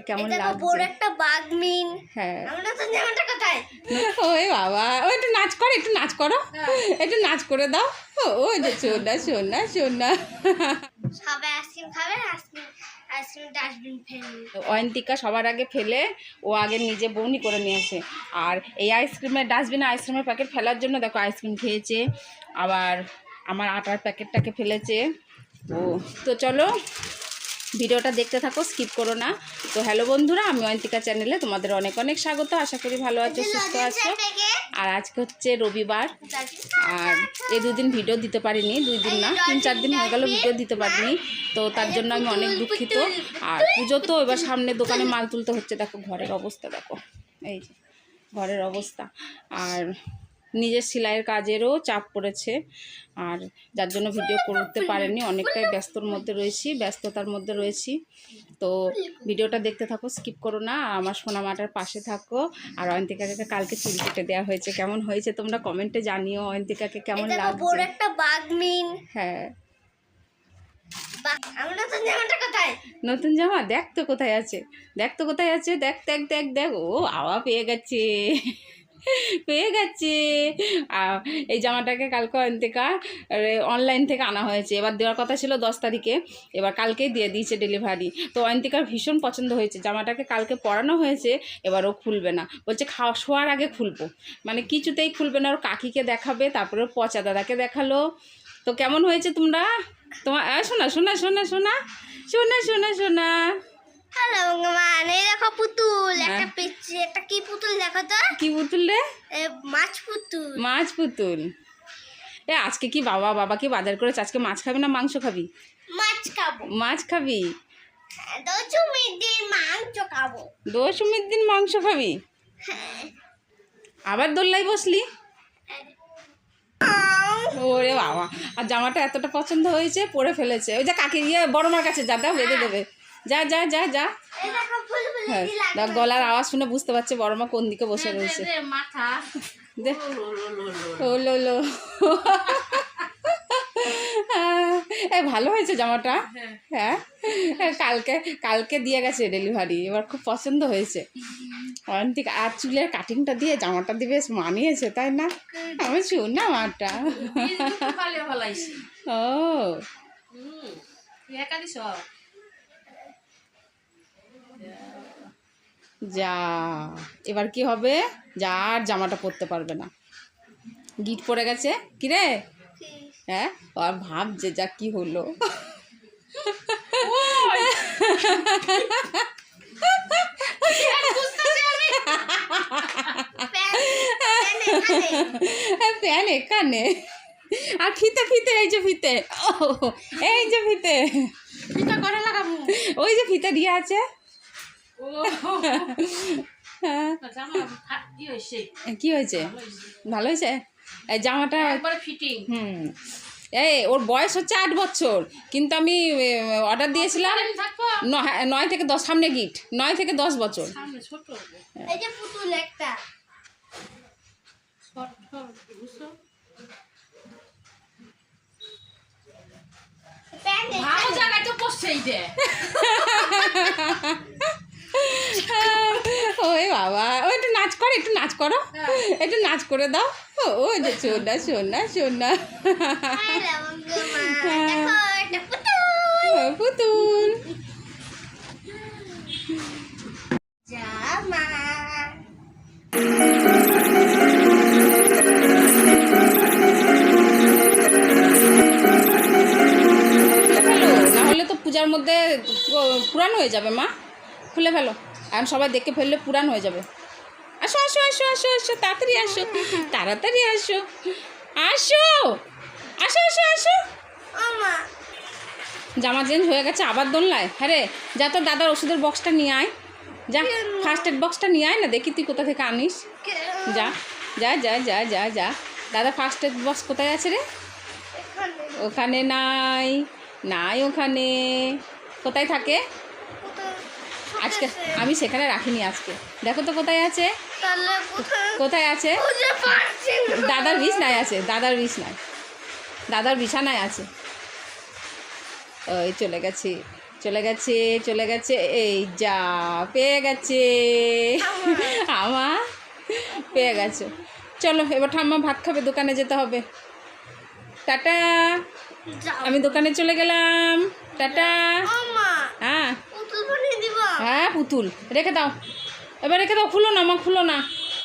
কেমন লাগছে। বড় একটা বাঘমিন। হ্যাঁ আমরা তো জামাটা কোথায়? ওই বাবা, ও একটু নাচ করো, একটু নাচ করো, একটু নাচ করে দাও। ওই যে সোনা সোনা সোনা। সবাই আইসক্রিম খাবে, আইসক্রিম ডাস্টবিন ফেলবে। অয়ন্তিকা সবার আগে ফেলে, ও আগে নিজে বউনি করে নিয়ে আসে। আর এই আইসক্রিমের ডাস্টবিনে আইসক্রিমের প্যাকেট ফেলার জন্য দেখো আইসক্রিম খেয়েছে, আবার আমার আটার প্যাকেটটাকে ফেলেছে। ও তো চলো ভিডিওটা দেখতে থাকো, স্কিপ করো না। তো হ্যালো বন্ধুরা, আমি অয়ন্তিকা চ্যানেলে তোমাদের অনেক অনেক স্বাগত। আশা করি ভালো আছো, সুস্থ আছো। আর আজকে হচ্ছে রবিবার, আর এই দুদিন ভিডিও দিতে পারিনি, 2 দিন না 3-4 দিন হয়ে গেল ভিডিও দিতে পারিনি। তো তার জন্য আমি অনেক দুঃখিত। আর পুজো তো এবার সামনে, দোকানে মাল তুলতে হচ্ছে। দেখো ঘরের অবস্থা, দেখো এই যে ঘরের অবস্থা। আর নিজের সেলাইয়ের কাজেরও চাপ পড়েছে, আর যার জন্য ভিডিও করতে পারেনি। অনেকটাই ব্যস্ততার মধ্যে রয়েছি। তো ভিডিওটা দেখতে থাকো, স্কিপ করো না। আর আমার সোনামাটার পাশে থাকো। আর অয়ন্তিকাকে কালকে চুল কেটে দেওয়া হয়েছে, কেমন হয়েছে তোমরা কমেন্টে জানিও। অয়ন্তিকাকে কেমন লাগছে। বড় একটা বাঘমিন। হ্যাঁ আমরা তো জামাটা কোথায়? নতুন জামা দেখ তো কোথায় আছে, দেখ তো কোথায় আছে, দেখ দেখ দেখ দেখ। ও আওয়া পেয়ে গেছে, পেয়ে গেছে। এই জামাটাকে কালকে অয়ন্তিকা অনলাইন থেকে আনা হয়েছে। এবার দেওয়ার কথা ছিল 10 তারিখে, এবার কালকেই দিয়ে দিয়েছে ডেলিভারি। তো অয়ন্তিকার ভীষণ পছন্দ হয়েছে জামাটাকে, কালকে পরানো হয়েছে। এবার ও খুলবে না, বলছে শোয়ার আগে খুলবো, মানে কিছুতেই খুলবে না। ওর কাকিকে দেখাবে, তারপরে পচা দাদাকে দেখালো। তো কেমন হয়েছে তোমরা? তোমার শোনা শোনা শোনা শোনা শোনা শোনা শোনা। হ্যালো ভগবান, এই দেখো পুতুল, একটা পিচ্ছি, একটা কি পুতুল দেখো তো? কি পুতুল রে? মাছ পুতুল। মাছ পুতুল। আজকে কি বাবা কি বাজার করেছে? আজকে মাছ খাবি না মাংস খাবি? মাছ খাবো। মাছ খাবি? দশমীর দিন মাংস খাবো। দশমীর দিন মাংস খাবি? আবার দোল্লাই বসলি? ওরে বাবা, আর জামাটা এতটা পছন্দ হয়েছে, পরে ফেলেছে। ওই যে কাকি বড় মার কাছে যা, দাও বেঁধে দেবে। যা যা যা যা। হ্যাঁ গলার আওয়াজ শুনে বুঝতে পারছে বড় মা কোন দিকে বসে রয়েছে। ভালো হয়েছে জামাটা। হ্যাঁ কালকে দিয়ে গেছে ডেলিভারি, এবার খুব পছন্দ হয়েছে অয়ন্তিকা। আর চুলের কাটিংটা দিয়ে জামাটা দিয়ে বেশ মানিয়েছে, তাই না? আমি শুন না মাটা। ও যা, এবার কি হবে? যা আর জামাটা পরতে পারবে না, গিট পড়ে গেছে। কিরে? হ্যাঁ আর ভাবছে যা কি হলো। প্যান এখানে, আর ফিতে ফিতে, এই যে ফিতে, এই যে ফিতে করে লাগাবো, ওই যে ফিতে দিয়ে আছে। কি হয়েছে? ভালো হয়েছে এই জামাটা, ফিটিং। ওর বয়স হচ্ছে 8 বছর, কিন্তু আমি অর্ডার দিয়েছিলাম 9 থেকে 10, সামনে গিট 9 থেকে 10 বছর। এই যে পুতুল একটা ভালো জায়গায় তো বসছে। ওই বাবা, ও একটু নাচ করো, একটু নাচ করো, একটু নাচ করে দাও। ওই যে সোনা সোনা সোনা। পুতুল জামা। নাহলে তো পূজার মধ্যে পুরান হয়ে যাবে মা, খুলে ফেলো। এখন সবাই দেখে ফেললে পুরান হয়ে যাবে। আসো আসো আসো আসো আসো, তাড়াতাড়ি আসো, তাড়াতাড়ি আসো, আসো আসো আসো আসো। জামা চেঞ্জ হয়ে গেছে, আবার দোলনায়। হ্যাঁ রে, যা তোর দাদার ওষুধের বক্সটা নিয়ে আয়, যা ফার্স্ট এড বক্সটা নিয়ে আয় না, দেখি তুই কোথা থেকে আনিস। যা যা যা যা যা যা। দাদা ফার্স্ট এড বক্স কোথায় আছে রে? ওখানে নাই, নাই ওখানে। কোথায় থাকে? আজকে আমি সেখানে রাখিনি, আজকে দেখো তো কোথায় আছে। কোথায় আছে? দাদার বিছানায় আছে, দাদার বিছানায়, দাদার বিছানায় আছে। ওই চলে গেছে, চলে গেছে চলে গেছে, এই যা পেয়ে গেছে আমার, পেয়ে গেছো। চলো এবার ঠাম্মা ভাত খাবে, দোকানে যেতে হবে। টাটা, যাও। আমি দোকানে চলে গেলাম, টাটা। ও মা, হ্যাঁ পুতুল বানিয়ে দিবা? হ্যাঁ পুতুল রেখে দাও, এবার রেখে দাও, খুলো না মা, খুলো না।